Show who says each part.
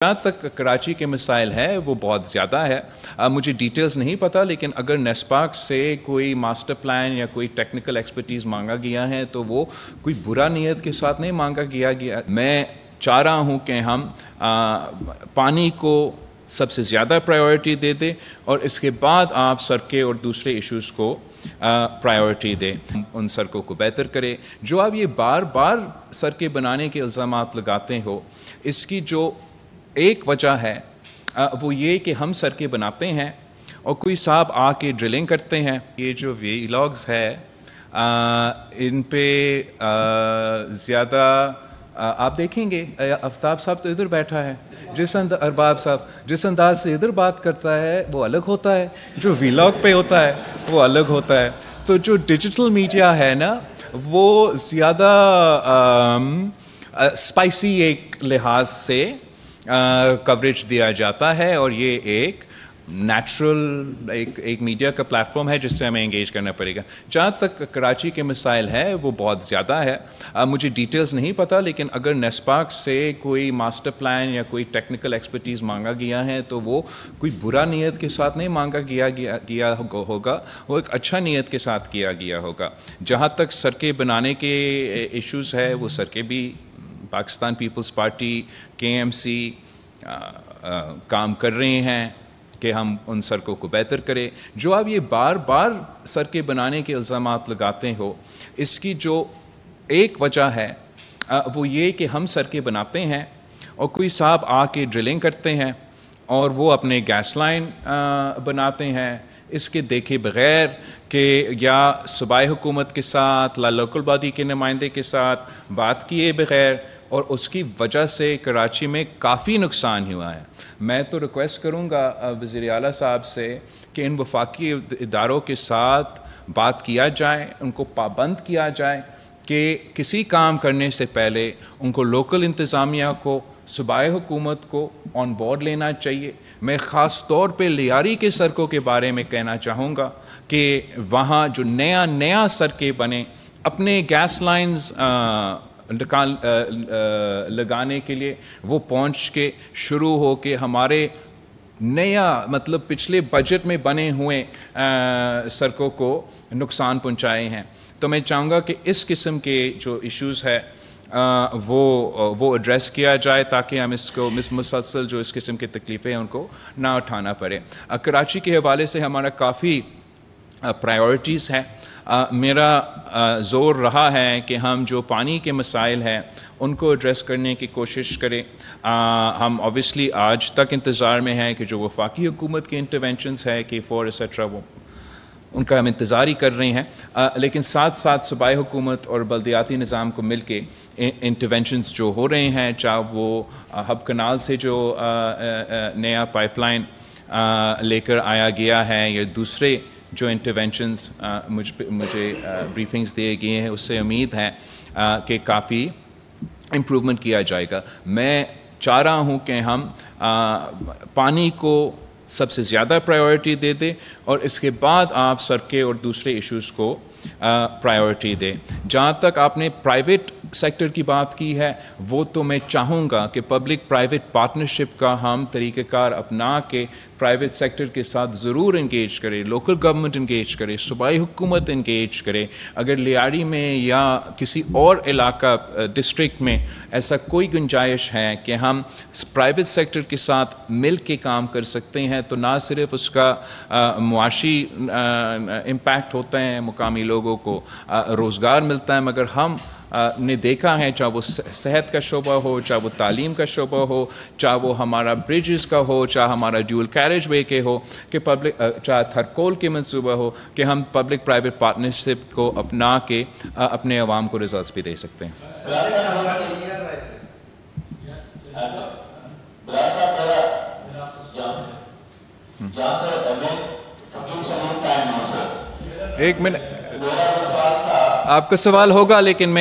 Speaker 1: جہاں تک کراچی کے مسائل ہیں وہ بہت زیادہ ہے. مجھے ڈیٹیلز نہیں پتہ، لیکن اگر نیسپاک سے کوئی ماسٹر پلان یا کوئی ٹیکنیکل ایکسپرٹیز مانگا گیا ہے تو وہ کوئی برا نیت کے ساتھ نہیں مانگا گیا. میں چاہ رہا ہوں کہ ہم پانی کو سب سے زیادہ پرائیورٹی دے دیں اور اس کے بعد آپ سڑکیں اور دوسرے ایشوز کو پرائیورٹی دیں. ان سڑکوں کو بہتر کرے. جو آپ یہ بار بار سڑکیں بنانے کے الزامات لگاتے ہو، اس کی جو ایک وجہ ہے وہ یہ کہ ہم سڑکیں بناتے ہیں اور کوئی صاحب آ کے ڈرلنگ کرتے ہیں. یہ جو ویلاگز ہے ان پہ زیادہ آپ دیکھیں گے. آفتاب صاحب تو ادھر بیٹھا ہے، ارباب صاحب جس انداز سے ادھر بات کرتا ہے وہ الگ ہوتا ہے، جو ویلاگ پہ ہوتا ہے وہ الگ ہوتا ہے. تو جو ڈیجیٹل میڈیا ہے نا، وہ زیادہ اسپائسی ایک لحاظ سے کوریج دیا جاتا ہے، اور یہ ایک نیچرل ایک میڈیا کا پلیٹ فارم ہے جس سے ہمیں انگیج کرنا پڑے گا. جہاں تک کراچی کے مسائل ہیں وہ بہت زیادہ ہے. مجھے ڈیٹیلز نہیں پتہ، لیکن اگر نیسپاک سے کوئی ماسٹر پلان یا کوئی ٹیکنیکل ایکسپرٹیز مانگا گیا ہے تو وہ کوئی برا نیت کے ساتھ نہیں مانگا گیا ہوگا، وہ ایک اچھا نیت کے ساتھ کیا گیا ہوگا. جہاں تک سڑکیں بنانے کے ایشوز ہے، وہ سڑکیں بھی پاکستان پیپلز پارٹی KMC کام کر رہے ہیں کہ ہم ان سڑکوں کو بہتر کریں. جو آپ یہ بار بار سڑکیں بنانے کے الزامات لگاتے ہو، اس کی جو ایک وجہ ہے وہ یہ کہ ہم سڑکیں بناتے ہیں اور کوئی صاحب آ کے ڈرلنگ کرتے ہیں اور وہ اپنے گیس لائن بناتے ہیں اس کے دیکھے بغیر کہ یا صوبائی حکومت کے ساتھ لوکل باڈی کے نمائندے کے ساتھ بات کیے بغیر، اور اس کی وجہ سے کراچی میں کافی نقصان ہوا ہے. میں تو ریکویسٹ کروں گا وزیر اعلیٰ صاحب سے کہ ان وفاقی اداروں کے ساتھ بات کیا جائے، ان کو پابند کیا جائے کہ کسی کام کرنے سے پہلے ان کو لوکل انتظامیہ کو، صوبائی حکومت کو آن بورڈ لینا چاہیے. میں خاص طور پہ لیاری کے سڑکوں کے بارے میں کہنا چاہوں گا کہ وہاں جو نیا سڑکیں بنے، اپنے گیس لائنز لگانے کے لیے وہ پہنچ کے شروع ہو کے ہمارے نیا مطلب پچھلے بجٹ میں بنے ہوئے سڑکوں کو نقصان پہنچائے ہیں. تو میں چاہوں گا کہ اس قسم کے جو ایشوز ہے وہ ایڈریس کیا جائے تاکہ ہم اس کو مسلسل جو اس قسم کی تکلیفیں ہیں ان کو نہ اٹھانا پڑے. کراچی کے حوالے سے ہمارا کافی پرائیورٹیز ہیں. میرا زور رہا ہے کہ ہم جو پانی کے مسائل ہیں ان کو ایڈریس کرنے کی کوشش کریں. ہم اوبیسلی آج تک انتظار میں ہیں کہ جو وفاقی حکومت کے انٹرونشنز ہے K4 ایسیٹرا، وہ ان کا ہم انتظار ہی کر رہے ہیں، لیکن ساتھ ساتھ صوبائی حکومت اور بلدیاتی نظام کو مل کے انٹرونشنز جو ہو رہے ہیں، چاہے وہ ہب کنال سے جو نیا پائپ لائن لے کر آیا گیا ہے یا دوسرے جو انٹرونشنز مجھے بریفنگز دیے گئے ہیں، اس سے امید ہے کہ کافی امپروومنٹ کیا جائے گا. میں چاہ رہا ہوں کہ ہم پانی کو سب سے زیادہ پرائیورٹی دے دیں اور اس کے بعد آپ سڑکیں اور دوسرے ایشوز کو پرائیورٹی دیں. جہاں تک آپ نے پرائیویٹ سیکٹر کی بات کی ہے، وہ تو میں چاہوں گا کہ پبلک پرائیویٹ پارٹنرشپ کا ہم طریقہ کار اپنا کے پرائیویٹ سیکٹر کے ساتھ ضرور انگیج کرے، لوکل گورنمنٹ انگیج کرے، صوبائی حکومت انگیج کرے. اگر لیاری میں یا کسی اور علاقہ ڈسٹرکٹ میں ایسا کوئی گنجائش ہے کہ ہم پرائیویٹ سیکٹر کے ساتھ مل کے کام کر سکتے ہیں، تو نہ صرف اس کا معاشی امپیکٹ ہوتا ہے، مقامی لوگوں کو روزگار ملتا ہے، مگر ہم نے دیکھا ہے چاہے وہ صحت کا شعبہ ہو، چاہے وہ تعلیم کا شعبہ ہو، چاہے وہ ہمارا بریجز کا ہو، چاہے ہمارا ڈیول کیریج وے کے ہو، کہ چاہے تھرکول کے منصوبہ ہو، کہ ہم پبلک پرائیویٹ پارٹنرشپ کو اپنا کے اپنے عوام کو ریزلٹس بھی دے سکتے ہیں. ایک منٹ، آپ کا سوال ہوگا لیکن میں